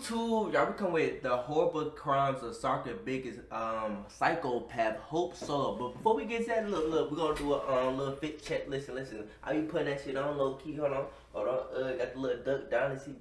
YouTube, y'all, we come with the horrible crimes of soccer biggest psychopath Hope Solo. But before we get to that, look, we're gonna do a little fit check. Listen. I be putting that shit on low key. Hold on. Got the little Duck Dynasty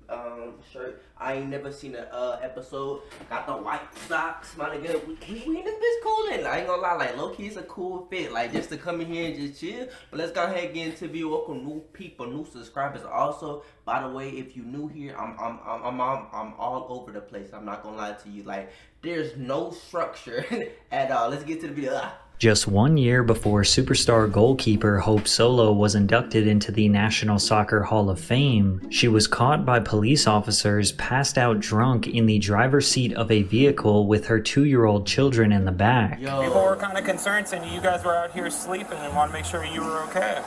shirt. I ain't never seen a episode. Got the white socks, my nigga. We in this bitch coolin'. I ain't gonna lie, like low key, it's a cool fit. Like just to come in here and just chill. But let's go ahead and get into the video. Welcome new people, new subscribers. Also, by the way, if you new here, I'm all over the place. I'm not gonna lie to you. Like there's no structure at all. Let's get to the video. Just 1 year before superstar goalkeeper Hope Solo was inducted into the National Soccer Hall of Fame, she was caught by police officers passed out drunk in the driver's seat of a vehicle with her 2-year-old children in the back. Yo. People were kind of concerned saying you guys were out here sleeping and want to make sure you were okay.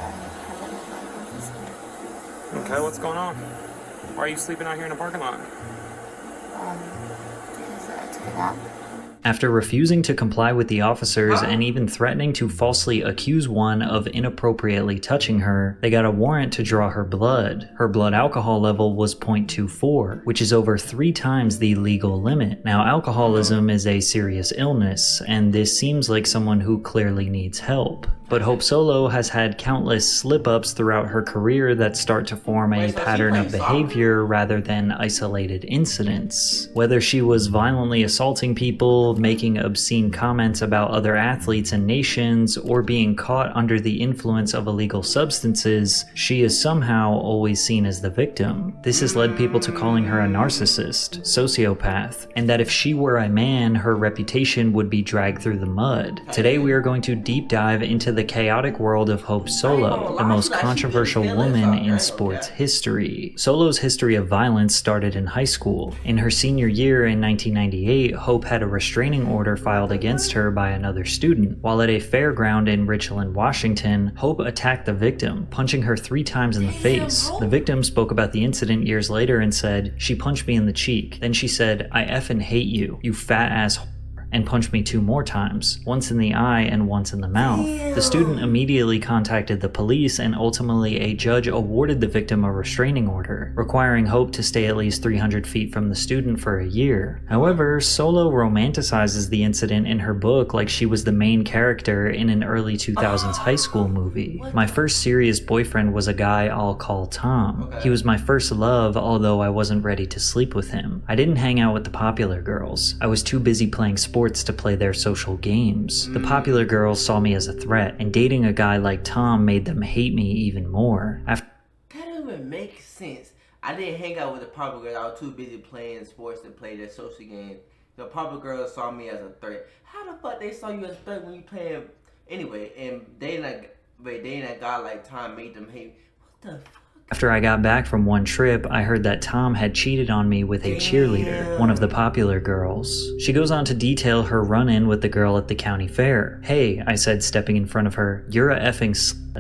Okay, what's going on? Why are you sleeping out here in the parking lot? Because I took a nap. After refusing to comply with the officers and even threatening to falsely accuse one of inappropriately touching her, they got a warrant to draw her blood. Her blood alcohol level was 0.24, which is over 3 times the legal limit. Now, alcoholism is a serious illness, and this seems like someone who clearly needs help. But Hope Solo has had countless slip-ups throughout her career that start to form a pattern of behavior rather than isolated incidents. Whether she was violently assaulting people, making obscene comments about other athletes and nations, or being caught under the influence of illegal substances, she is somehow always seen as the victim. This has led people to calling her a narcissist, sociopath, and that if she were a man, her reputation would be dragged through the mud. Today we are going to deep dive into the chaotic world of Hope Solo, the most controversial woman in sports history. Solo's history of violence started in high school. In her senior year in 1998, Hope had a restraining order filed against her by another student. While at a fairground in Richland, Washington, Hope attacked the victim, punching her 3 times in the face. The victim spoke about the incident years later and said, "She punched me in the cheek. Then she said, 'I effing hate you, you fat ass,' and punched me 2 more times, once in the eye and once in the mouth." The student immediately contacted the police, and ultimately a judge awarded the victim a restraining order, requiring Hope to stay at least 300 feet from the student for a year. However, Solo romanticizes the incident in her book like she was the main character in an early 2000s high school movie. "My first serious boyfriend was a guy I'll call Tom. He was my first love, although I wasn't ready to sleep with him. I didn't hang out with the popular girls. I was too busy playing sports to play their social games. The popular girls saw me as a threat, and dating a guy like Tom made them hate me even more." That doesn't even make sense. I didn't hang out with the popular girls. I was too busy playing sports to play their social games. The popular girls saw me as a threat. How the fuck they saw you as a threat when you playing anyway? And dating a guy like Tom made them hate. What the fuck? After I got back from one trip, I heard that Tom had cheated on me with a cheerleader, one of the popular girls. She goes on to detail her run-in with the girl at the county fair. "Hey," I said, stepping in front of her, "you're a effing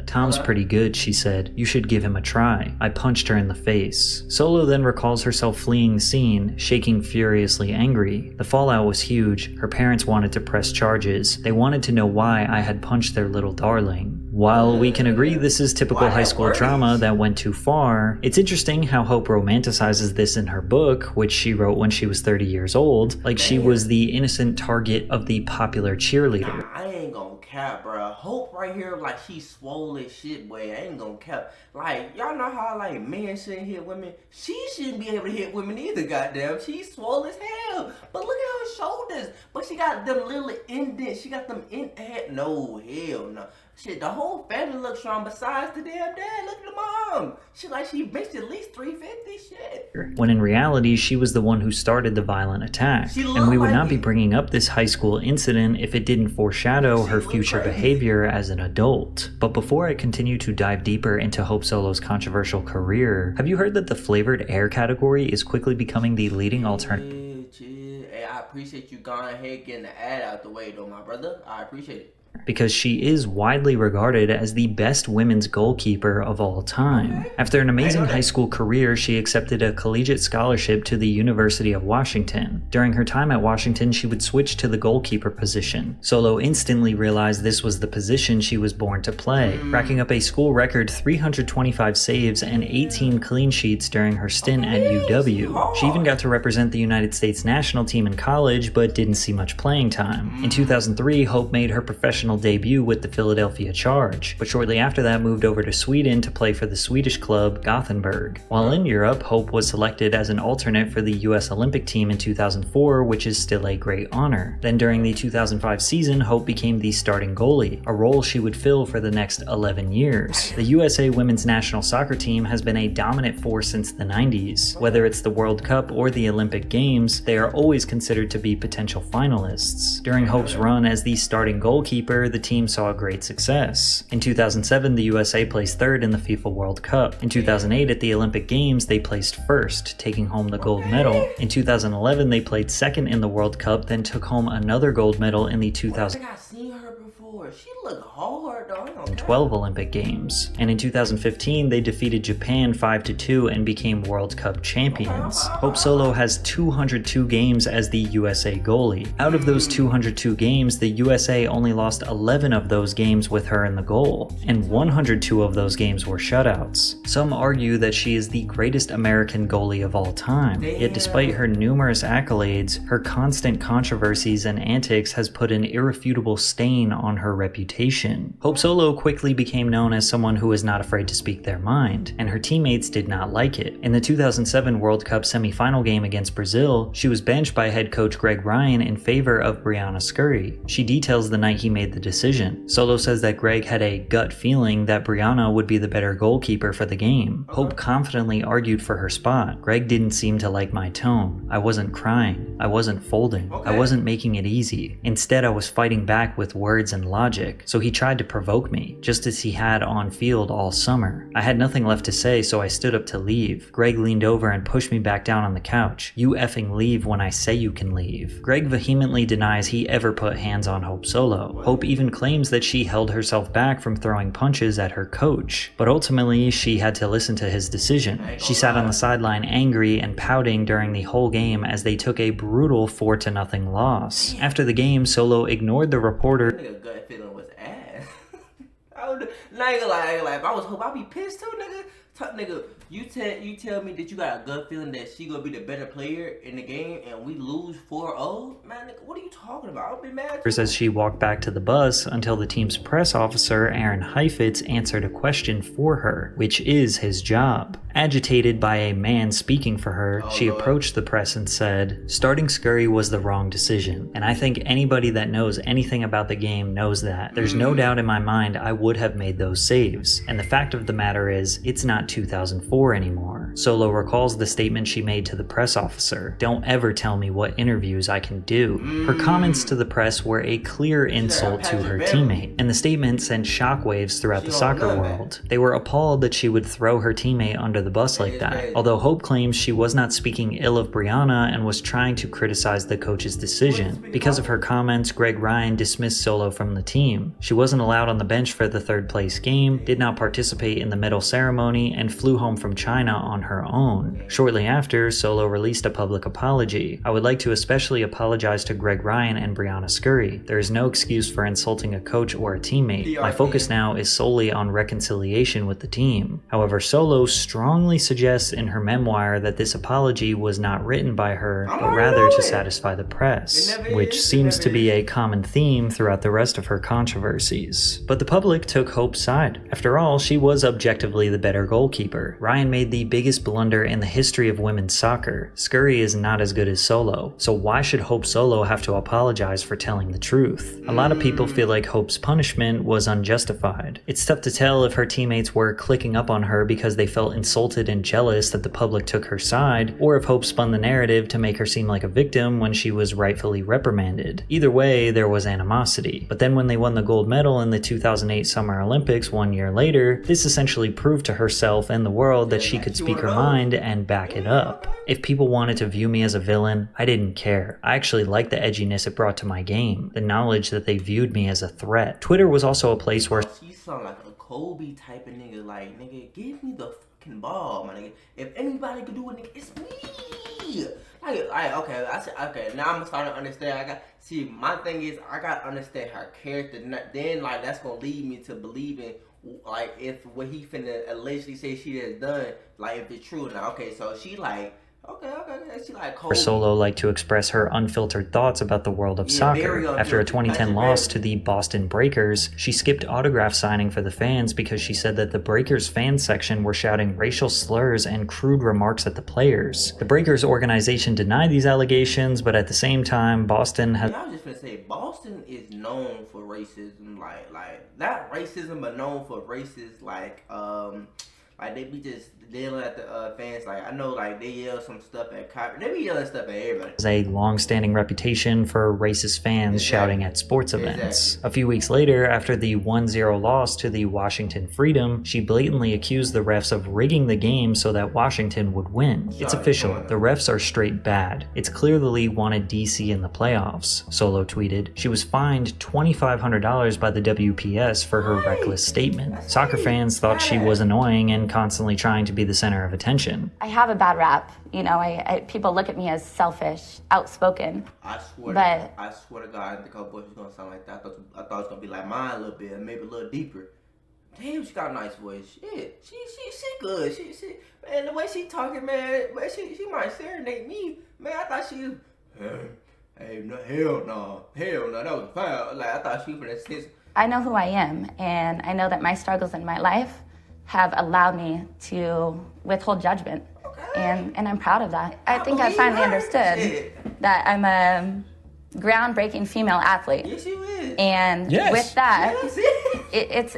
Tom's pretty good," she said. "You should give him a try." I punched her in the face. Solo then recalls herself fleeing the scene, shaking furiously angry. The fallout was huge. Her parents wanted to press charges. They wanted to know why I had punched their little darling. While we can agree this is typical high school drama that went too far, it's interesting how Hope romanticizes this in her book, which she wrote when she was 30 years old, like she was the innocent target of the popular cheerleader. I ain't gonna cap, bro. Hope right here, like she's swole as shit, boy. I ain't gonna cap. Like, y'all know how like men shouldn't hit women? She shouldn't be able to hit women either, goddamn. She's swole as hell. But look at her shoulders. But she got them little indents. She got them head. No, hell no. Shit, the whole family looks strong besides the damn dad. Look at the mom. She like she makes at least 350 shit. When in reality, she was the one who started the violent attack. And we would not be bringing up this high school incident if it didn't foreshadow her future behavior as an adult. But before I continue to dive deeper into Hope Solo's controversial career, have you heard that the flavored air category is quickly becoming the leading alternative? Hey, I appreciate you going ahead getting the ad out the way though, my brother. I appreciate it. because she is widely regarded as the best women's goalkeeper of all time. After an amazing high school career, she accepted a collegiate scholarship to the University of Washington. During her time at Washington, she would switch to the goalkeeper position. Solo instantly realized this was the position she was born to play, racking up a school record 325 saves and 18 clean sheets during her stint at UW. She even got to represent the United States national team in college, but didn't see much playing time. In 2003, Hope made her professional debut with the Philadelphia Charge, but shortly after that moved over to Sweden to play for the Swedish club Gothenburg. While in Europe, Hope was selected as an alternate for the US Olympic team in 2004, which is still a great honor. Then during the 2005 season, Hope became the starting goalie, a role she would fill for the next 11 years. The USA women's national soccer team has been a dominant force since the 90s. Whether it's the World Cup or the Olympic Games, they are always considered to be potential finalists. During Hope's run as the starting goalkeeper, the team saw great success. In 2007, the USA placed third in the FIFA World Cup. In 2008, at the Olympic Games, they placed first, taking home the gold medal. In 2011, they played second in the World Cup, then took home another gold medal in the 2012 She look hard, though. 2012 Olympic Games. And in 2015, they defeated Japan 5-2 and became World Cup champions. Hope Solo has 202 games as the USA goalie. Out of those 202 games, the USA only lost 11 of those games with her in the goal, and 102 of those games were shutouts. Some argue that she is the greatest American goalie of all time, yet despite her numerous accolades, her constant controversies and antics has put an irrefutable stain on her reputation. Hope Solo quickly became known as someone who was not afraid to speak their mind, and her teammates did not like it. In the 2007 World Cup semi-final game against Brazil, she was benched by head coach Greg Ryan in favor of Brianna Scurry. She details the night he made the decision. Solo says that Greg had a gut feeling that Brianna would be the better goalkeeper for the game. Hope confidently argued for her spot. Greg didn't seem to like my tone. I wasn't crying. I wasn't folding. I wasn't making it easy. Instead, I was fighting back with words and logic. So he tried to provoke me, just as he had on field all summer. I had nothing left to say, so I stood up to leave. Greg leaned over and pushed me back down on the couch. You effing leave when I say you can leave. Greg vehemently denies he ever put hands on Hope Solo. Hope even claims that she held herself back from throwing punches at her coach, but ultimately she had to listen to his decision. She sat on the sideline angry and pouting during the whole game as they took a brutal 4-0 loss. After the game, Solo ignored the reporter. Nigga gut feeling was ass. I ain't gonna lie, if I was Hope, I'd be pissed too, nigga. Nigga, you tell me that you got a gut feeling that she gonna be the better player in the game and we lose 4-0? Man, nigga, what are you talking about? I'll be mad. As she walked back to the bus until the team's press officer, Aaron Heifetz, answered a question for her, which is his job. Agitated by a man speaking for her, she approached the press and said, "Starting Scurry was the wrong decision, and I think anybody that knows anything about the game knows that. There's no doubt in my mind I would have made those saves, and the fact of the matter is, it's not 2004 anymore." Solo recalls the statement she made to the press officer, "Don't ever tell me what interviews I can do." Her comments to the press were a clear insult to her teammate, and the statement sent shockwaves throughout the soccer world. They were appalled that she would throw her teammate under the bus like that, although Hope claims she was not speaking ill of Brianna and was trying to criticize the coach's decision. Because of her comments, Greg Ryan dismissed Solo from the team. She wasn't allowed on the bench for the third place game, did not participate in the medal ceremony, and flew home from China on her own. Shortly after, Solo released a public apology. "I would like to especially apologize to Greg Ryan and Brianna Scurry. There is no excuse for insulting a coach or a teammate. My focus now is solely on reconciliation with the team." However, Solo strongly suggests in her memoir that this apology was not written by her, but rather to satisfy the press, which seems to be a common theme throughout the rest of her controversies. But the public took Hope's side. After all, she was objectively the better goalkeeper. Ryan made the biggest blunder in the history of women's soccer. Scurry is not as good as Solo, so why should Hope Solo have to apologize for telling the truth? A lot of people feel like Hope's punishment was unjustified. It's tough to tell if her teammates were clicking up on her because they felt insulted and jealous that the public took her side, or if Hope spun the narrative to make her seem like a victim when she was rightfully reprimanded. Either way, there was animosity. But then when they won the gold medal in the 2008 Summer Olympics 1 year later, this essentially proved to herself and the world that she could speak her mind and back it up. If people wanted to view me as a villain, I didn't care. I actually liked the edginess it brought to my game, the knowledge that they viewed me as a threat. Twitter was also a place where she sound like a Kobe type of nigga. Like, nigga, give me the fucking ball, my nigga. If anybody could do it, nigga, it's me. Okay, now I'm starting to understand. My thing is, I gotta understand her character. Then, like, that's gonna lead me to believing, like, if what he finna allegedly say she has done, like, if it's true now. Okay, so she like, okay, she like Kobe. Solo liked to express her unfiltered thoughts about the world of soccer. After a 2010 loss to the Boston Breakers, she skipped autograph signing for the fans because she said that the Breakers fan section were shouting racial slurs and crude remarks at the players. The Breakers organization denied these allegations, but at the same time, Boston has... I was just gonna say, Boston is known for racism, like not racism, but known for racist, like they be just yelling at the fans. Like, I know, like, they yell some stuff at Kyrie. They be yelling stuff at everybody. Has a long-standing reputation for racist fans shouting at sports events. A few weeks later, after the 1-0 loss to the Washington Freedom, she blatantly accused the refs of rigging the game so that Washington would win. It's official. The refs are straight bad. It's clear the league wanted DC in the playoffs, Solo tweeted. She was fined $2,500 by the WPS for her reckless statement. Soccer fans thought she was annoying and constantly trying to be the center of attention. I have a bad rap, you know. People look at me as selfish, outspoken. I swear to God, I think her voice was gonna sound like that. I thought it was gonna be like mine a little bit, maybe a little deeper. Damn, she got a nice voice. Shit, she good. She man, the way she talking, man, she might serenade me, man. I thought she was, hey, no, hell no, that was foul. Like, I thought she was gonna say. I know who I am, and I know that my struggles in my life have allowed me to withhold judgment, and I'm proud of that. I think I finally understood that I'm a groundbreaking female athlete. Yes, you is. And with that, it's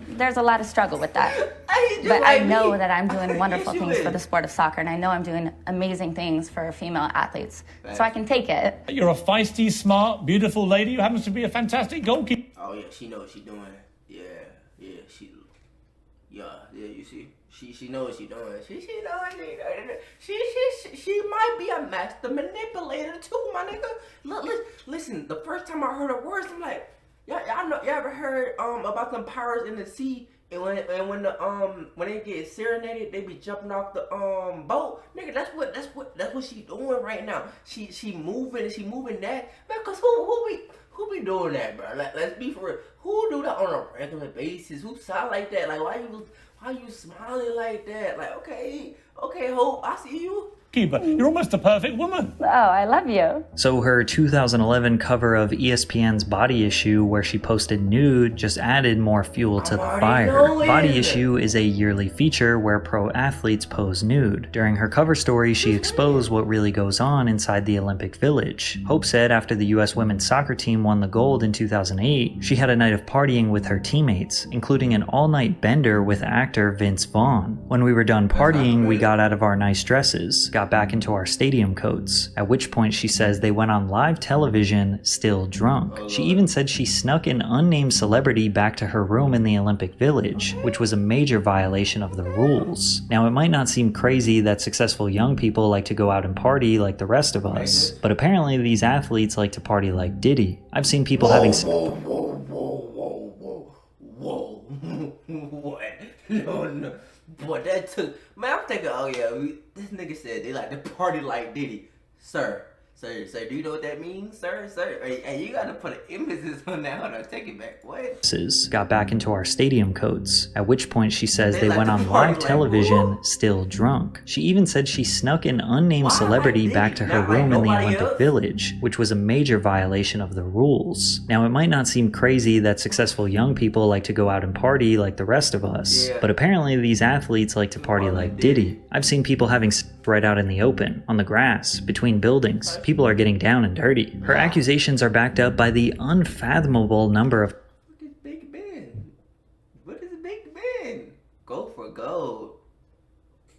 there's a lot of struggle with that. But I know that I'm doing wonderful things for the sport of soccer, and I know I'm doing amazing things for female athletes. So I can take it. You're a feisty, smart, beautiful lady who happens to be a fantastic goalkeeper. Oh yeah, she knows what she's doing. You see, she knows what she's doing. She knows she might be a master manipulator too, my nigga. Look, listen. The first time I heard her words, I'm like, y'all ever heard about them pirates in the sea? And when they get serenaded, they be jumping off the boat. Nigga, that's what she doing right now. She moving that, man. Cause who be doing that, bro? Like, let's be for real. Who do that on a regular basis? Who sound like that? Like, why you smiling like that? Like, okay, Hope, I see you. You're almost a perfect woman. Oh, I love you. So her 2011 cover of ESPN's Body Issue, where she posted nude, just added more fuel to the fire. Body Issue is a yearly feature where pro athletes pose nude. During her cover story, she exposed what really goes on inside the Olympic Village. Hope said after the US women's soccer team won the gold in 2008, she had a night of partying with her teammates, including an all-night bender with actor Vince Vaughn. When we were done partying, we got out of our nice dresses, got back into our stadium coats, at which point she says they went on live television still drunk. She even said she snuck an unnamed celebrity back to her room in the Olympic Village, which was a major violation of the rules. Now, it might not seem crazy that successful young people like to go out and party like the rest of us, but apparently these athletes like to party like Diddy. I've seen people having What? No. Boy, that took... Man, I'm thinking, oh yeah, this nigga said they like to party like Diddy. Sir, do you know what that means? Sir? Hey, you gotta put an emphasis on that. Hold on, take it back. What? Got back into our stadium coats, at which point she says they went on live television still drunk. She even said she snuck an unnamed celebrity back to her room in the Olympic Village, which was a major violation of the rules. Now, it might not seem crazy that successful young people like to go out and party like the rest of us, but apparently these athletes like to party like Diddy. I've seen people having right out in the open, on the grass, between buildings. People are getting down and dirty. Her accusations are backed up by the unfathomable number of... What is Big Ben? Go for gold.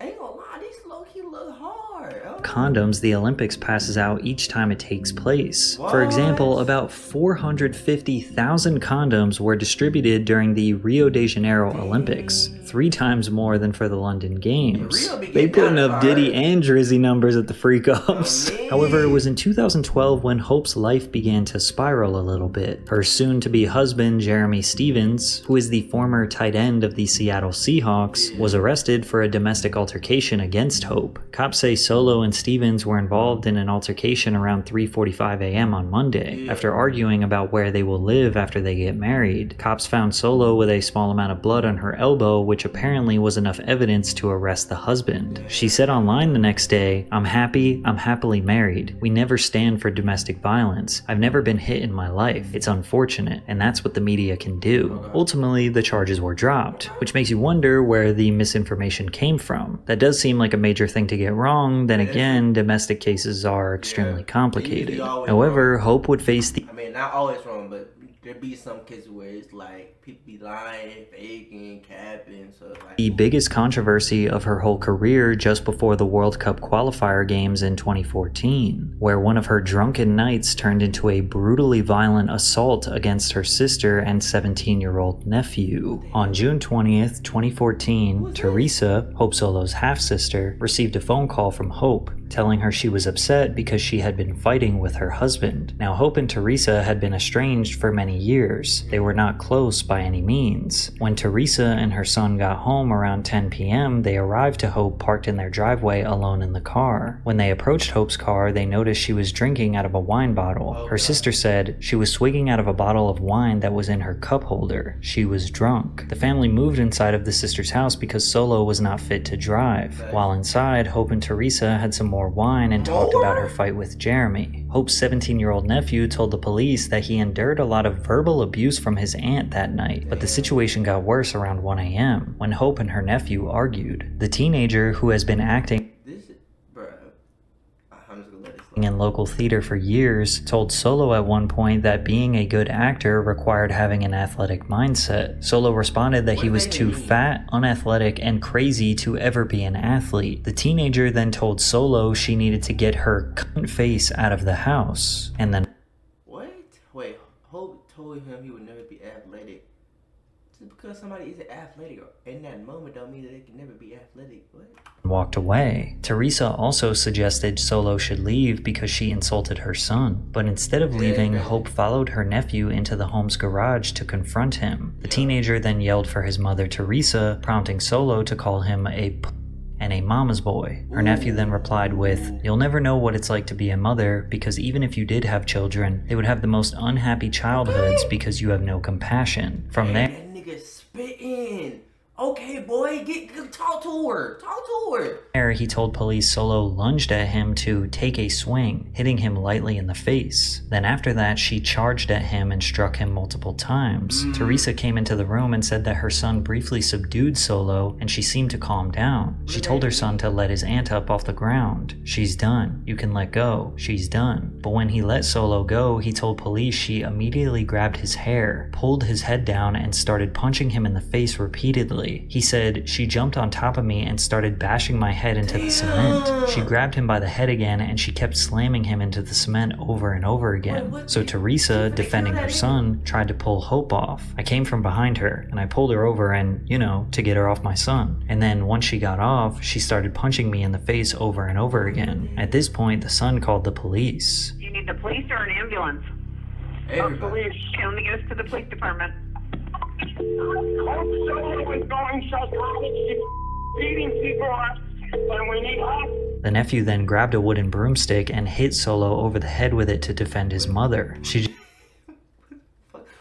Ain't gonna lie, these low-key look hard. Condoms the Olympics passes out each time it takes place. What? For example, about 450,000 condoms were distributed during the Rio de Janeiro Olympics, 3 times more than for the London Games. They putting up Diddy and Drizzy numbers at the freak-offs. However, it was in 2012 when Hope's life began to spiral a little bit. Her soon-to-be husband, Jeremy Stevens, who is the former tight end of the Seattle Seahawks, was arrested for a domestic altercation against Hope. Cops say Solo and Stevens were involved in an altercation around 3:45 a.m. on Monday. After arguing about where they will live after they get married, cops found Solo with a small amount of blood on her elbow, which apparently was enough evidence to arrest the husband. She said online the next day, I'm happily married. We never stand for domestic violence. I've never been hit in my life. It's unfortunate, and that's what the media can do. Ultimately, the charges were dropped, which makes you wonder where the misinformation came from. That does seem like a major thing to get wrong. Then again, domestic cases are extremely complicated. However, Hope would face the not always wrong, but there be some cases where it's like people be lying, faking, capping, so it's like... The biggest controversy of her whole career just before the World Cup qualifier games in 2014, where one of her drunken nights turned into a brutally violent assault against her sister and 17-year-old nephew. On June 20th, 2014, Teresa, Hope Solo's half-sister, received a phone call from Hope telling her she was upset because she had been fighting with her husband. Now, Hope and Teresa had been estranged for many years. They were not close by any means. When Teresa and her son got home around 10 p.m., they arrived to Hope parked in their driveway alone in the car. When they approached Hope's car, they noticed she was drinking out of a wine bottle. Her sister said she was swigging out of a bottle of wine that was in her cup holder. She was drunk. The family moved inside of the sister's house because Solo was not fit to drive. While inside, Hope and Teresa had some more wine and talked about her fight with Jeremy. Hope's 17-year-old nephew told the police that he endured a lot of verbal abuse from his aunt that night, but the situation got worse around 1 a.m. when Hope and her nephew argued. The teenager, who has been acting in local theater for years, told Solo at one point that being a good actor required having an athletic mindset. Solo responded that he was too fat, unathletic, and crazy to ever be an athlete. The teenager then told Solo she needed to get her cunt face out of the house, and then Wait, Hope told him he would never be athletic. Just because somebody isn't athletic in that moment don't mean that they can never be athletic. What? Walked away. Teresa also suggested Solo should leave because she insulted her son, but instead of leaving, Hope followed her nephew into the home's garage to confront him. The teenager then yelled for his mother Teresa, prompting Solo to call him a and a mama's boy. Her nephew then replied with, "You'll never know what it's like to be a mother, because even if you did have children, they would have the most unhappy childhoods because you have no compassion." From there, that nigga spitting. Okay, boy, talk to her. He told police Solo lunged at him to take a swing, hitting him lightly in the face. Then after that, she charged at him and struck him multiple times. Teresa came into the room and said that her son briefly subdued Solo and she seemed to calm down. She told her son to let his aunt up off the ground. "She's done. You can let go. She's done." But when he let Solo go, he told police she immediately grabbed his hair, pulled his head down, and started punching him in the face repeatedly. He said, "She jumped on top of me and started bashing my head into the cement. She grabbed him by the head again and she kept slamming him into the cement over and over again." So Teresa, defending her son, tried to pull Hope off. "I came from behind her and I pulled her over and, to get her off my son. And then once she got off, she started punching me in the face over and over again." At this point, the son called the police. "Do you need the police or an ambulance?" Everybody. Police. Can we get us to the police department? Beating people up, and we need help. The nephew then grabbed a wooden broomstick and hit Solo over the head with it to defend his mother.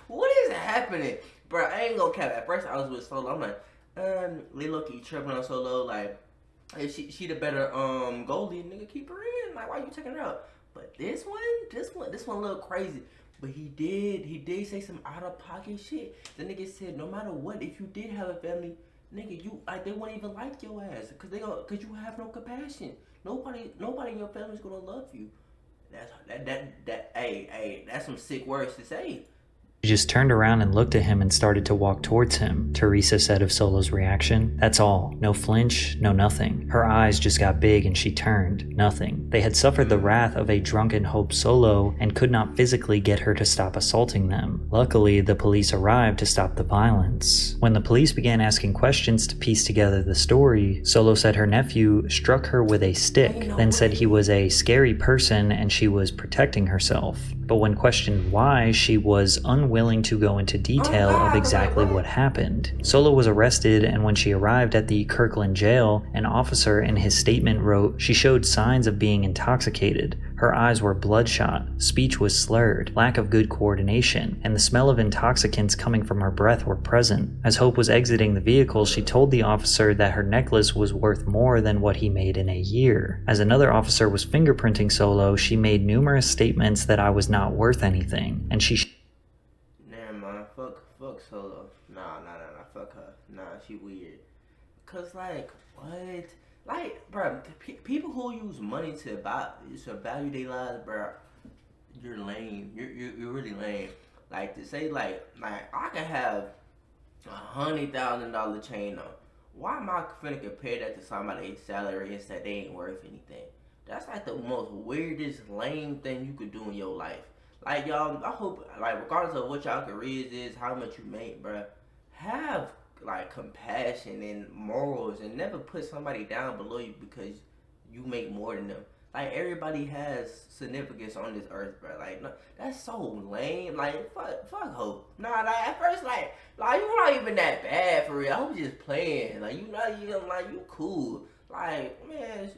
What is happening? Bro, I ain't gonna cap. At first I was with Solo. I'm like, they low-key tripping on Solo. Like, hey, she the better goalie, nigga, keep her in. Like, why you taking her out? But this one a little crazy. But he did say some out-of-pocket shit. The nigga said, no matter what, if you did have a family, nigga, they won't even like your ass, cause you have no compassion. Nobody in your family is gonna love you. That's some sick words to say. She just turned around and looked at him and started to walk towards him, Teresa said of Solo's reaction. That's all. No flinch, no nothing. Her eyes just got big and she turned. Nothing. They had suffered the wrath of a drunken Hope Solo and could not physically get her to stop assaulting them. Luckily, the police arrived to stop the violence. When the police began asking questions to piece together the story, Solo said her nephew struck her with a stick, then said he was a scary person and she was protecting herself. But when questioned why, she was unwilling to go into detail of exactly what happened. Solo was arrested, and when she arrived at the Kirkland jail, an officer in his statement wrote, "She showed signs of being intoxicated. Her eyes were bloodshot, speech was slurred, lack of good coordination, and the smell of intoxicants coming from her breath were present." As Hope was exiting the vehicle, she told the officer that her necklace was worth more than what he made in a year. As another officer was fingerprinting Solo, she made numerous statements that I was not worth anything, and she Never mind, fuck Solo. Nah, fuck her. Nah, she weird. Cause like, what? Like, bro, people who use money to value their lives, bro, you're lame. You're really lame. Like, to say like I can have $100,000 chain on. Why am I finna compare that to somebody's salary and say they ain't worth anything? That's like the most weirdest, lame thing you could do in your life. Like, y'all, I hope, like, regardless of what y'all careers is, how much you make, bro, have like compassion and morals, and never put somebody down below you because you make more than them. Like, everybody has significance on this earth, bro. Like, no, that's so lame. Like, fuck Hope. Nah, like, at first, like you're not even that bad for real. I was just playing. Like, you cool. Like, man,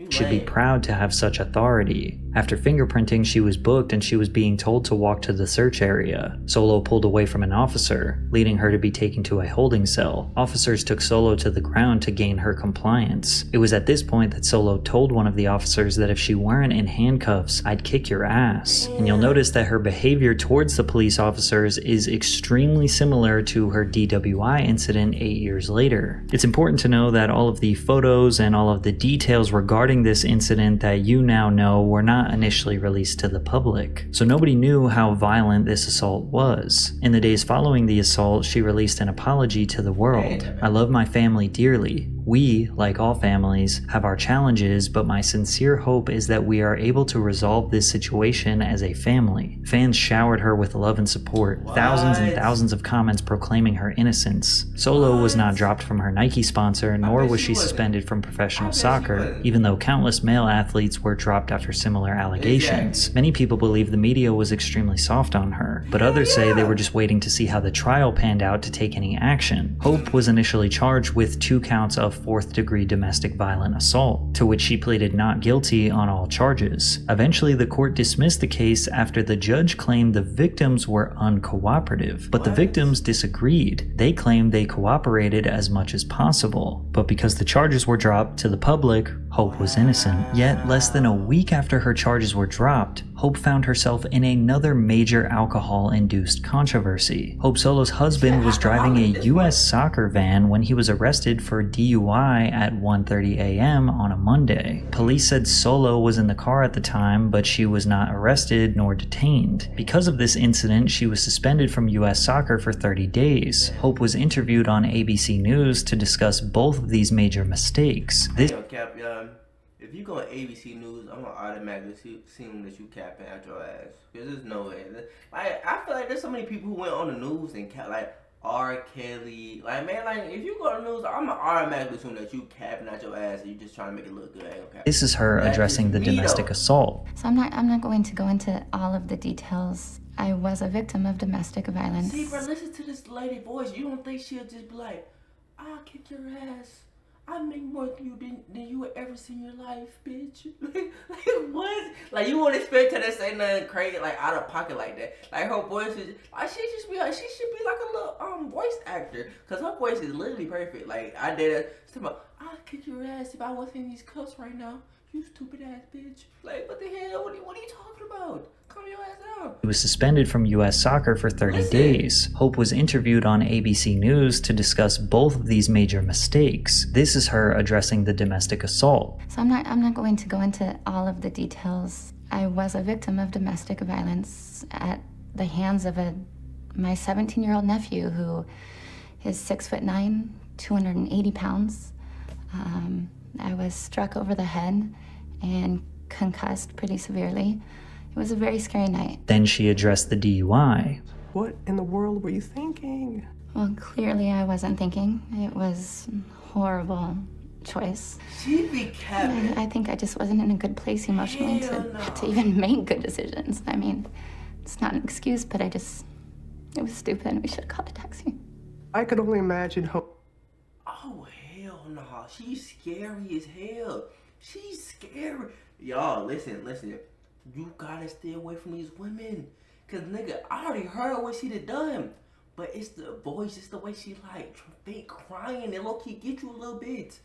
should be proud to have such authority. After fingerprinting, she was booked and she was being told to walk to the search area. Solo pulled away from an officer, leading her to be taken to a holding cell. Officers took Solo to the ground to gain her compliance. It was at this point that Solo told one of the officers that if she weren't in handcuffs, I'd kick your ass. And you'll notice that her behavior towards the police officers is extremely similar to her DWI incident 8 years later. It's important to know that all of the photos and all of the details regarding this incident that you now know were not initially released to the public, so nobody knew how violent this assault was. In the days following the assault, she released an apology to the world. "I love my family dearly. We, like all families, have our challenges, but my sincere hope is that we are able to resolve this situation as a family." Fans showered her with love and support, thousands and thousands of comments proclaiming her innocence. Solo was not dropped from her Nike sponsor, nor was she suspended from professional soccer, even though countless male athletes were dropped after similar allegations. Many people believe the media was extremely soft on her, but others say they were just waiting to see how the trial panned out to take any action. Hope was initially charged with 2 counts of 4th-degree domestic violent assault, to which she pleaded not guilty on all charges. Eventually, the court dismissed the case after the judge claimed the victims were uncooperative, but the victims disagreed. They claimed they cooperated as much as possible, but because the charges were dropped to the public, Hope was innocent. Yet, less than a week after her charges were dropped, Hope found herself in another major alcohol-induced controversy. Hope Solo's husband was driving a U.S. soccer van when he was arrested for DUI at 1:30 a.m. on a Monday. Police said Solo was in the car at the time, but she was not arrested nor detained. Because of this incident, she was suspended from U.S. soccer for 30 days. Hope was interviewed on ABC News to discuss both of these major mistakes. If you go on ABC News, I'm gonna automatically assume that you capping at your ass. Cause there's no way. Like, I feel like there's so many people who went on the news and like R. Kelly. Like, man, like, if you go on the news, I'm gonna automatically assume that you capping at your ass and you just trying to make it look good. Okay? This is her addressing the domestic assault. So I'm not going to go into all of the details. I was a victim of domestic violence. See, bro, listen to this lady voice. You don't think she'll just be like, "I'll kick your ass. I make more than you would ever see in your life, bitch." like what? Like, you wouldn't expect her to say nothing crazy, like out of pocket like that. Like, her voice is like, she should be like a little voice actor, cause her voice is literally perfect. Like, I did it. "I'll kick your ass if I wasn't in these cuffs right now. You stupid ass bitch." Like, what the hell? What are you talking about? Calm your ass down. He was suspended from U.S. soccer for 30 days. Hope was interviewed on ABC News to discuss both of these major mistakes. This is her addressing the domestic assault. So I'm not going to go into all of the details. I was a victim of domestic violence at the hands of a my 17-year-old nephew, who is 6'9", 280 pounds. I was struck over the head and concussed pretty severely. It was a very scary night. Then she addressed the DUI. What in the world were you thinking? Well, clearly I wasn't thinking. It was a horrible choice. She be capping. I think I just wasn't in a good place emotionally to even make good decisions. I mean, it's not an excuse, but it was stupid. We should have called a taxi. I could only imagine how... Oh, hell no. She's scary as hell. She's scary. Y'all, listen. You gotta stay away from these women. Cause nigga, I already heard what she done done. But it's the voice, it's the way she like fake crying and low-key get you a little bit.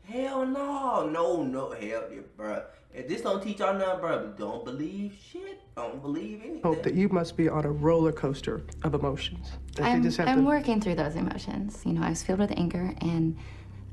Hell no. No, hell yeah, bruh. If this don't teach y'all nothing, bruh, don't believe shit. Don't believe anything. hope that you must be on a roller coaster of emotions. I'm working through those emotions. You know, I was filled with anger, and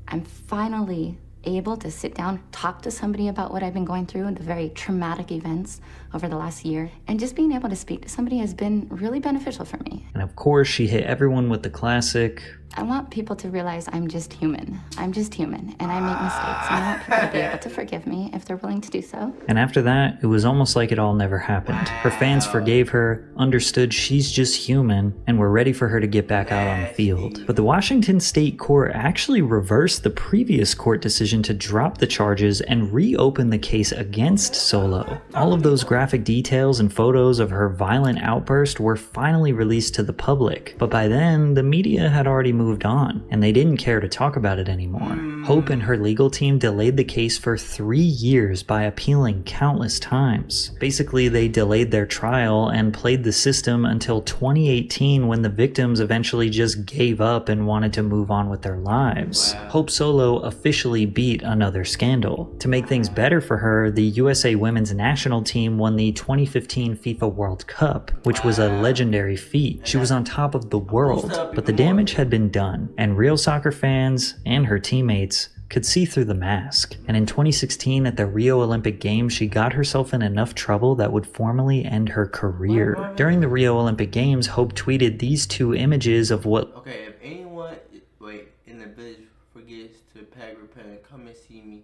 I'm finally able to sit down, talk to somebody about what I've been going through and the very traumatic events over the last year. And just being able to speak to somebody has been really beneficial for me. And of course, she hit everyone with the classic, I want people to realize I'm just human. I'm just human, and I make mistakes. And I want people to be able to forgive me if they're willing to do so. And after that, it was almost like it all never happened. Her fans forgave her, understood she's just human, and were ready for her to get back out on the field. But the Washington State Court actually reversed the previous court decision to drop the charges and reopen the case against Solo. All of those graphic details and photos of her violent outburst were finally released to the public. But by then, the media had already moved on, and they didn't care to talk about it anymore. Hope and her legal team delayed the case for 3 years by appealing countless times. Basically, they delayed their trial and played the system until 2018, when the victims eventually just gave up and wanted to move on with their lives. Hope Solo officially beat another scandal. To make things better for her, the USA women's national team won the 2015 FIFA World Cup, which was a legendary feat. She was on top of the world, but the damage had been done, and real soccer fans and her teammates could see through the mask. And in 2016 at the Rio Olympic Games, she got herself in enough trouble that would formally end her career. During the Rio Olympic Games, Hope tweeted these two images of what... Okay, if anyone in the village forgets to pack repellent, come and see me.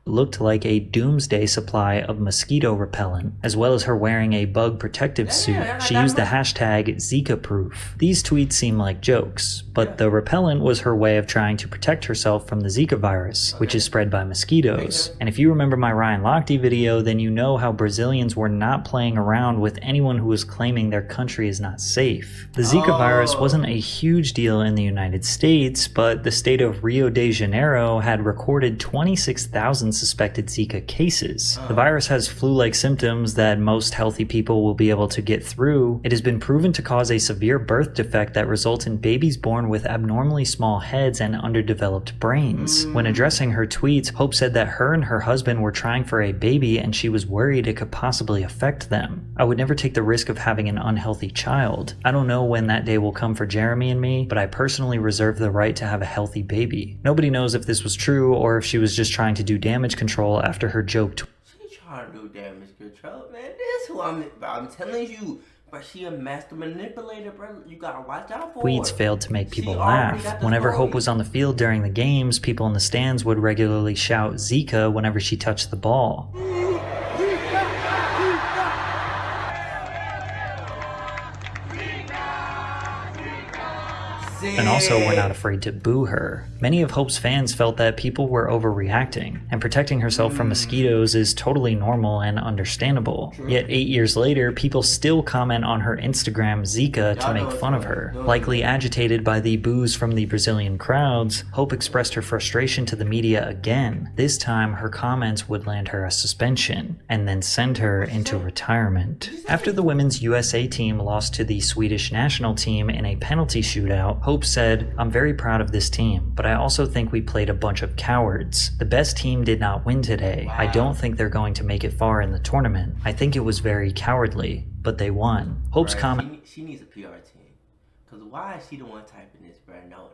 Looked like a doomsday supply of mosquito repellent, as well as her wearing a bug protective suit. She used the hashtag ZikaProof. These tweets seem like jokes, but the repellent was her way of trying to protect herself from the Zika virus, which is spread by mosquitoes. And if you remember my Ryan Lochte video, then you know how Brazilians were not playing around with anyone who was claiming their country is not safe. The Zika virus wasn't a huge deal in the United States, but the state of Rio de Janeiro had recorded 26,000 suspected Zika cases. The virus has flu-like symptoms that most healthy people will be able to get through. It has been proven to cause a severe birth defect that results in babies born with abnormally small heads and underdeveloped brains. When addressing her tweets, Hope said that her and her husband were trying for a baby and she was worried it could possibly affect them. I would never take the risk of having an unhealthy child. I don't know when that day will come for Jeremy and me, but I personally reserve the right to have a healthy baby. Nobody knows if this was true or if she was just trying to do damage control after her joke. She trying to do damage control, man. This who I'm telling you. But she a master manipulator, bro. You gotta watch out for her. Tweets failed to make people laugh. Whenever Hope was on the field during the games, people in the stands would regularly shout Zika whenever she touched the ball. And also were not afraid to boo her. Many of Hope's fans felt that people were overreacting, and protecting herself from mosquitoes is totally normal and understandable. Yet 8 years later, people still comment on her Instagram Zika to make fun of her. Likely agitated by the boos from the Brazilian crowds, Hope expressed her frustration to the media again. This time, her comments would land her a suspension, and then send her into retirement. After the women's USA team lost to the Swedish national team in a penalty shootout, Hope said, "I'm very proud of this team, but I also think we played a bunch of cowards. The best team did not win today. I don't think they're going to make it far in the tournament. I think it was very cowardly, but they won." Hope's comment... She needs a PR team. Because why is she the one typing this, bro? No.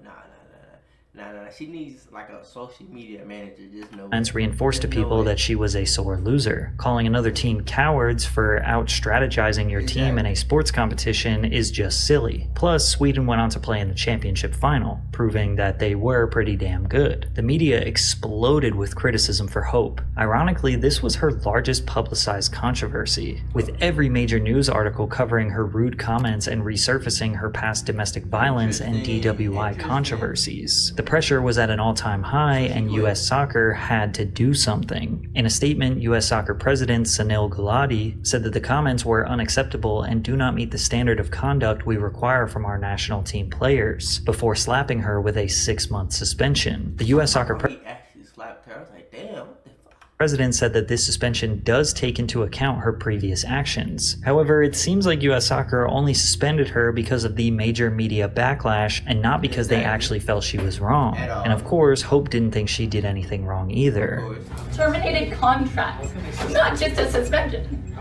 Nah. She needs like a social media manager. Just know. Comments reinforced to people that she was a sore loser. Calling another team cowards for out-strategizing your team in a sports competition is just silly. Plus, Sweden went on to play in the championship final, proving that they were pretty damn good. The media exploded with criticism for Hope. Ironically, this was her largest publicized controversy, with every major news article covering her rude comments and resurfacing her past domestic violence and DWI controversies. The pressure was at an all-time high, and US Soccer had to do something. In a statement, US Soccer President Sunil Gulati said that the comments were unacceptable and do not meet the standard of conduct we require from our national team players, before slapping her with a 6-month suspension. The US Soccer actually slapped her. I was like, damn, what the fuck? President said that this suspension does take into account her previous actions. However, it seems like US Soccer only suspended her because of the major media backlash and not because they actually felt she was wrong. And of course, Hope didn't think she did anything wrong either. Terminated contract, not just a suspension.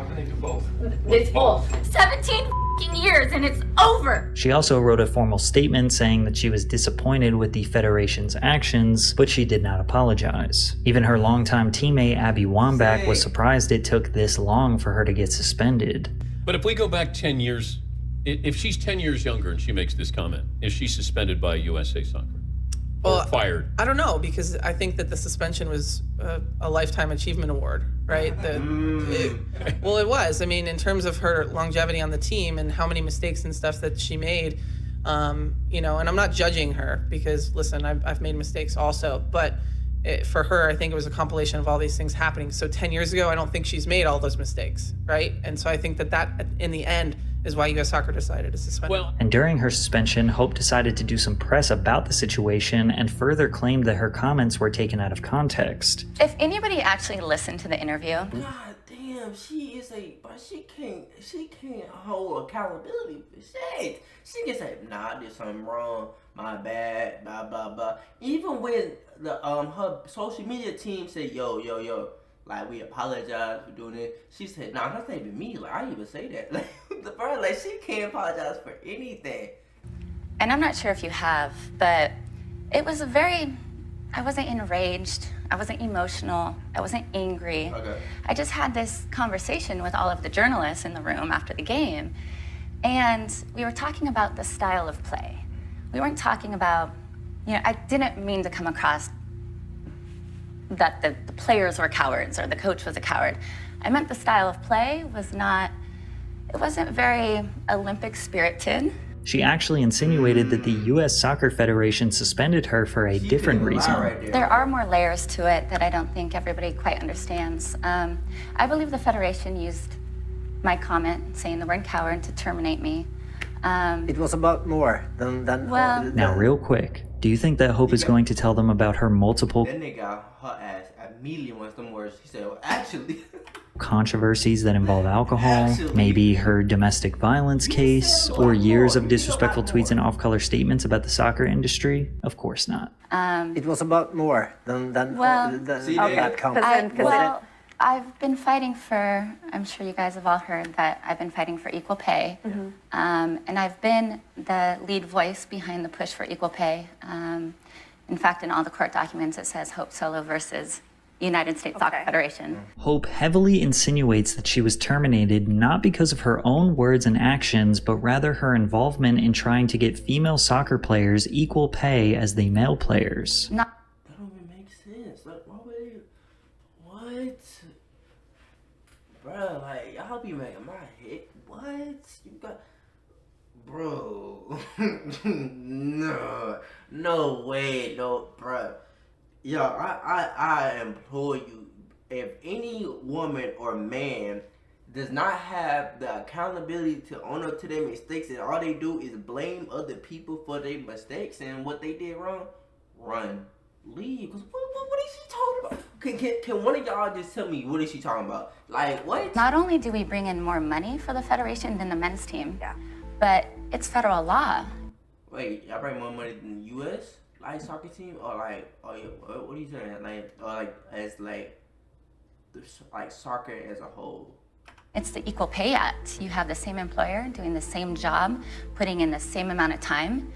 It's both. 17 years and it's over. She also wrote a formal statement saying that she was disappointed with the Federation's actions, but she did not apologize. Even her longtime teammate Abby Wambach was surprised it took this long for her to get suspended. But if we go back 10 years, if she's 10 years younger and she makes this comment, is she suspended by USA Soccer? Or fired? I don't know, because I think that the suspension was a Lifetime Achievement Award, right? It was. I mean, in terms of her longevity on the team and how many mistakes and stuff that she made, you know, and I'm not judging her because, listen, I've made mistakes also, but for her, I think it was a compilation of all these things happening. So 10 years ago, I don't think she's made all those mistakes, right? And so I think that in the end, is why US Soccer decided to suspend her. And during her suspension, Hope decided to do some press about the situation and further claimed that her comments were taken out of context. If anybody actually listened to the interview, God damn, she can't hold accountability for shit. She can say, nah, I did something wrong, my bad, blah blah blah. Even when the her social media team said, yo, like, we apologize for doing it. She said, nah, that's not even me. Like, I didn't even say that. Like, the bird, like, she can't apologize for anything. and I'm not sure if you have, but it was I wasn't enraged, I wasn't emotional, I wasn't angry. Okay. I just had this conversation with all of the journalists in the room after the game, and we were talking about the style of play. We weren't talking about, I didn't mean to come across that the players were cowards or the coach was a coward. I meant the style of play it wasn't very Olympic spirited. She actually insinuated that the U.S. Soccer Federation suspended her for a different reason. There are more layers to it that I don't think everybody quite understands. I believe the Federation used my comment saying the word coward to terminate me. It was about more than well, Now, real quick, do you think that Hope is going to tell them about her multiple That nigga, her ass immediately wants them words. She said, well, actually. controversies that involve alcohol, maybe her domestic violence case, or years of disrespectful tweets and off-color statements about the soccer industry? Of course not. it was about more than that comment. Well, I've been fighting for, I'm sure you guys have all heard that I've been fighting for equal pay. And I've been the lead voice behind the push for equal pay. In fact, in all the court documents, it says Hope Solo versus United States Soccer Federation. Hope heavily insinuates that she was terminated not because of her own words and actions, but rather her involvement in trying to get female soccer players equal pay as the male players. That don't even make sense. Like, why would they? What? Bro, like, y'all be making my head. What? You got. Bro. No way, no, bro. Yo, I implore you, if any woman or man does not have the accountability to own up to their mistakes and all they do is blame other people for their mistakes and what they did wrong, run. Leave. Cause what is she talking about? Can one of y'all just tell me what is she talking about? Like, what? Not only do we bring in more money for the Federation than the men's team, but it's federal law. Wait, y'all bring more money than the U.S.? Like soccer team, or like, what are you saying? Like, or like as like soccer as a whole. It's the Equal Pay Act. You have the same employer doing the same job, putting in the same amount of time.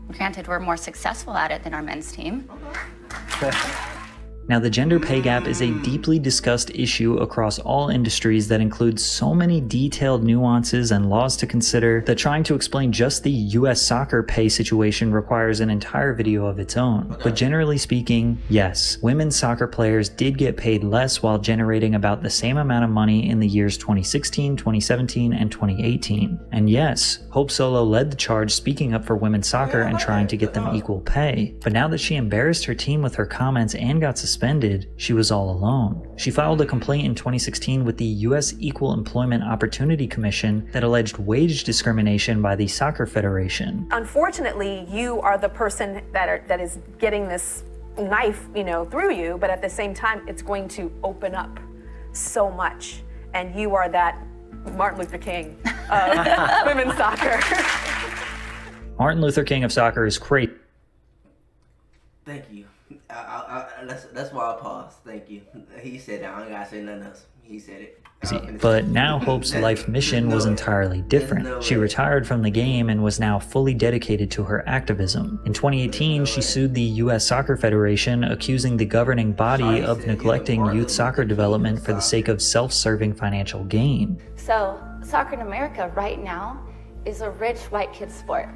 Granted, we're more successful at it than our men's team. Now, the gender pay gap is a deeply discussed issue across all industries that includes so many detailed nuances and laws to consider that trying to explain just the US soccer pay situation requires an entire video of its own. But generally speaking, yes, women's soccer players did get paid less while generating about the same amount of money in the years 2016, 2017, and 2018. And yes, Hope Solo led the charge speaking up for women's soccer and trying to get them equal pay. But now that she embarrassed her team with her comments and got suspended, she was all alone. She filed a complaint in 2016 with the U.S. Equal Employment Opportunity Commission that alleged wage discrimination by the Soccer Federation. Unfortunately, you are the person that is getting this knife, through you, but at the same time, it's going to open up so much. And you are that Martin Luther King of women's soccer. Martin Luther King of soccer is crazy. Thank you. That's why I paused. Thank you. He said that. I ain't gotta say nothing else. He said it. But now Hope's life mission was entirely different. She retired from the game and was now fully dedicated to her activism. In 2018, she sued the U.S. Soccer Federation, accusing the governing body of neglecting youth soccer development for the sake of self-serving financial gain. So, soccer in America right now is a rich white kid sport.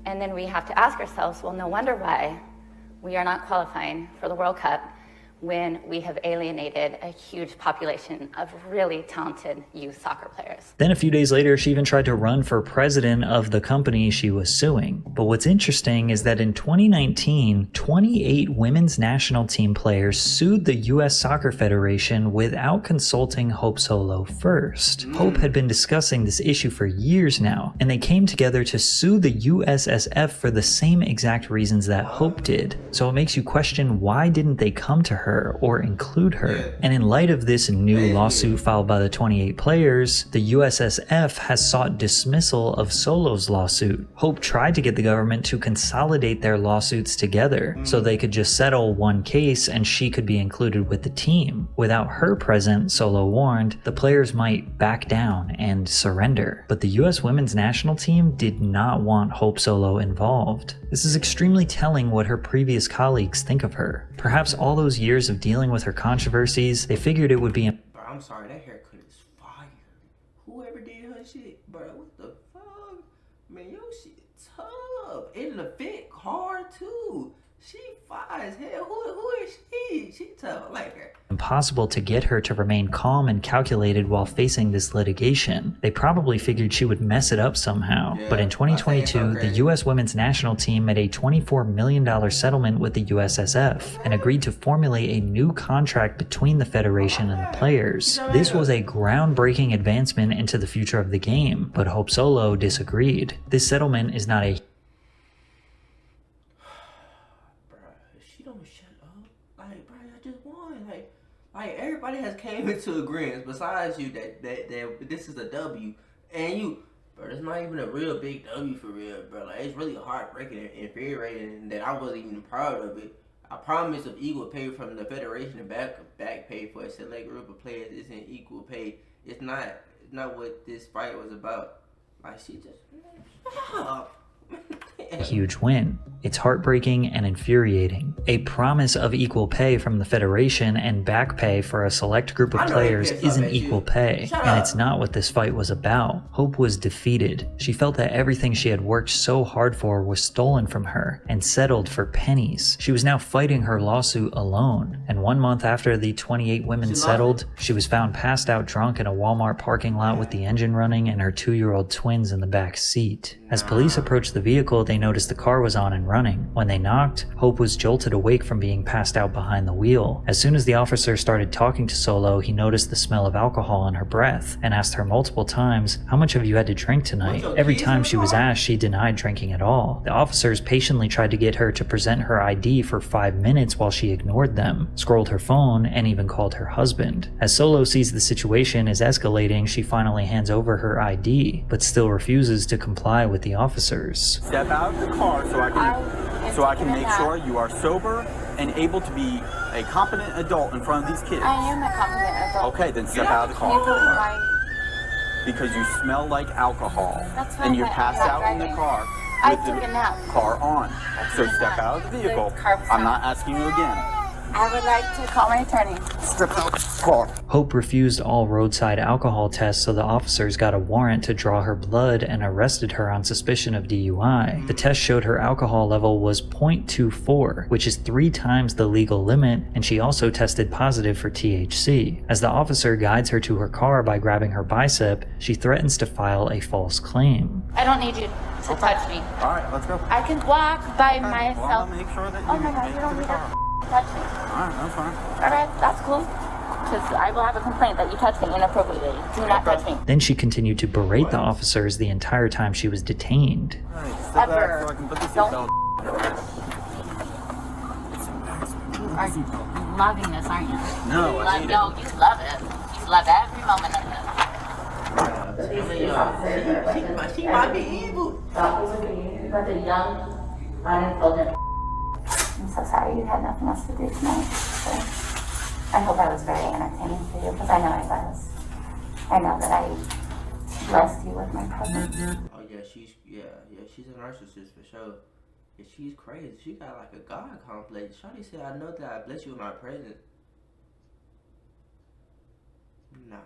And then we have to ask ourselves, well, no wonder why we are not qualifying for the World Cup when we have alienated a huge population of really talented youth soccer players. Then a few days later, she even tried to run for president of the company she was suing. But what's interesting is that in 2019, 28 women's national team players sued the US Soccer Federation without consulting Hope Solo first. Hope had been discussing this issue for years now, and they came together to sue the USSF for the same exact reasons that Hope did. So it makes you question, why didn't they come to her or include her? And in light of this new lawsuit filed by the 28 players, the USSF has sought dismissal of Solo's lawsuit. Hope tried to get the government to consolidate their lawsuits together so they could just settle one case and she could be included with the team. Without her present, Solo warned, the players might back down and surrender. But the US women's national team did not want Hope Solo involved. This is extremely telling what her previous colleagues think of her. Perhaps all those years of dealing with her controversies, they figured it would be Bro, I'm sorry, that haircut is fire. Whoever did her shit, bro, what the fuck? Man, your shit tough. It'll fit hard too. She fire as hell. Who is she? She tough. I like her. impossible to get her to remain calm and calculated while facing this litigation. They probably figured she would mess it up somehow. But in 2022, the US women's national team made a $24 million settlement with the USSF and agreed to formulate a new contract between the federation and the players. This was a groundbreaking advancement into the future of the game, but Hope Solo disagreed. This settlement is not a Like everybody has came into agreement besides you that this is a W, and you, bro, it's not even a real big W for real, bro. Like it's really heartbreaking and infuriating that I wasn't even proud of it. I promise of equal pay from the federation and back pay for a select group of players isn't equal pay. It's not what this fight was about. Like she just stop. Huge win. It's heartbreaking and infuriating. A promise of equal pay from the federation and back pay for a select group of players isn't equal pay, and it's not what this fight was about. Hope was defeated. She felt that everything she had worked so hard for was stolen from her and settled for pennies. She was now fighting her lawsuit alone, and 1 month after the 28 women settled, she was found passed out drunk in a Walmart parking lot with the engine running and her 2-year-old twins in the back seat. As police approached the vehicle, they noticed the car was on and running. When they knocked, Hope was jolted awake from being passed out behind the wheel. As soon as the officer started talking to Solo, he noticed the smell of alcohol in her breath and asked her multiple times, "How much have you had to drink tonight?" Every time she was asked, she denied drinking at all. The officers patiently tried to get her to present her ID for 5 minutes while she ignored them, scrolled her phone, and even called her husband. As Solo sees the situation is escalating, she finally hands over her ID, but still refuses to comply with the officers. Step out of the car so I can make sure you are sober and able to be a competent adult in front of these kids. I am a competent adult. Okay, then step out of the car. Because you smell like alcohol. That's and you're fine, passed I'm out in the driving. car. I took a nap. car on. So step out of the vehicle. I'm not asking you again. I would like to call my attorney. Step out car. Hope refused all roadside alcohol tests, so the officers got a warrant to draw her blood and arrested her on suspicion of DUI. The test showed her alcohol level was 0.24, which is 3 times the legal limit, and she also tested positive for THC. As the officer guides her to her car by grabbing her bicep, she threatens to file a false claim. I don't need you to touch me. All right, let's go. I can walk by myself. Well, I'll make sure that you Oh my God, make you it don't to the need car. to touch me. All right, that's fine. All right, that's cool. Because I will have a complaint that you touched me inappropriately. Do not touch me. Then she continued to berate the officers the entire time she was detained. All right, step back so I can put the seatbelt. You are loving this, aren't you? No, I hate it. No, you love it. You love every moment of this. She might be evil. But the young, unintelligent. I'm so sorry you had nothing else to do tonight. So I hope I was very entertaining for you, because I know I was. I know that I blessed you with my presence. Oh yeah, she's a narcissist for sure. Yeah, she's crazy. She got like a god complex. Shawty said, "I know that I bless you with my presence." Nah,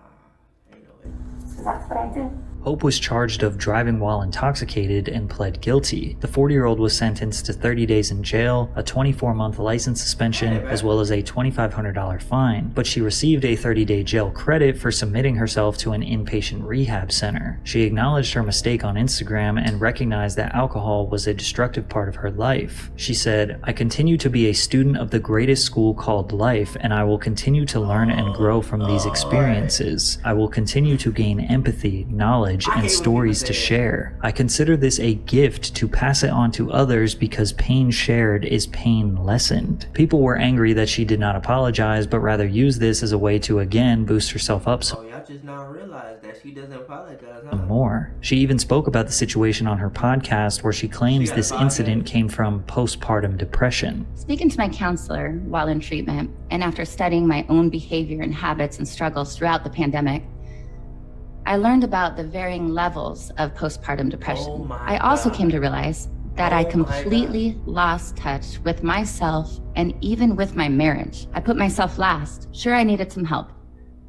ain't no way. So that's what I do. Hope was charged of driving while intoxicated and pled guilty. The 40-year-old was sentenced to 30 days in jail, a 24-month license suspension, as well as a $2,500 fine, but she received a 30-day jail credit for submitting herself to an inpatient rehab center. She acknowledged her mistake on Instagram and recognized that alcohol was a destructive part of her life. She said, "I continue to be a student of the greatest school called life, and I will continue to learn and grow from these experiences. I will continue to gain empathy, knowledge, and stories to share. I consider this a gift to pass it on to others because pain shared is pain lessened." People were angry that she did not apologize, but rather used this as a way to again boost herself up some Oh, y'all just now realized that she doesn't apologize, huh? more. She even spoke about the situation on her podcast, where she claims this incident came from postpartum depression. Speaking to my counselor while in treatment, and after studying my own behavior and habits and struggles throughout the pandemic, I learned about the varying levels of postpartum depression. I also came to realize that I completely lost touch with myself and even with my marriage. I put myself last. Sure, I needed some help,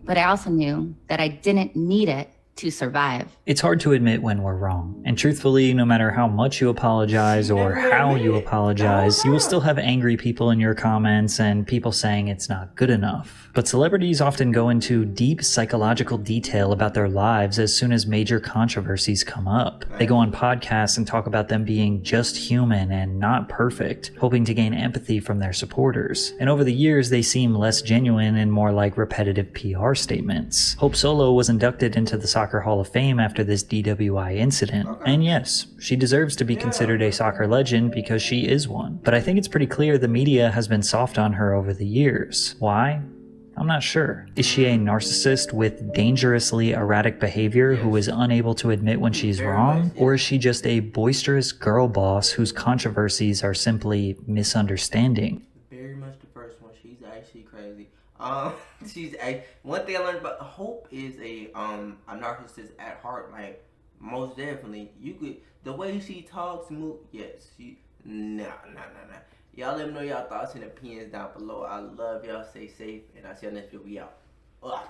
but I also knew that I didn't need it to survive. It's hard to admit when we're wrong, and truthfully, no matter how much you apologize or how you apologize, you will still have angry people in your comments and people saying it's not good enough. But celebrities often go into deep psychological detail about their lives as soon as major controversies come up. They go on podcasts and talk about them being just human and not perfect, hoping to gain empathy from their supporters. And over the years, they seem less genuine and more like repetitive PR statements. Hope Solo was inducted into the Soccer Hall of Fame after this DWI incident. And yes, she deserves to be considered a soccer legend because she is one. But I think it's pretty clear the media has been soft on her over the years. Why? I'm not sure. Is she a narcissist with dangerously erratic behavior who is unable to admit when she's wrong? Or is she just a boisterous girl boss whose controversies are simply misunderstanding? Very much the first one. She's actually crazy. One thing I learned about Hope is a narcissist at heart. Like, most definitely, the way she talks, yes, nah. Y'all let me know y'all thoughts and opinions down below. I love y'all. Stay safe, and I'll see y'all next video. We out.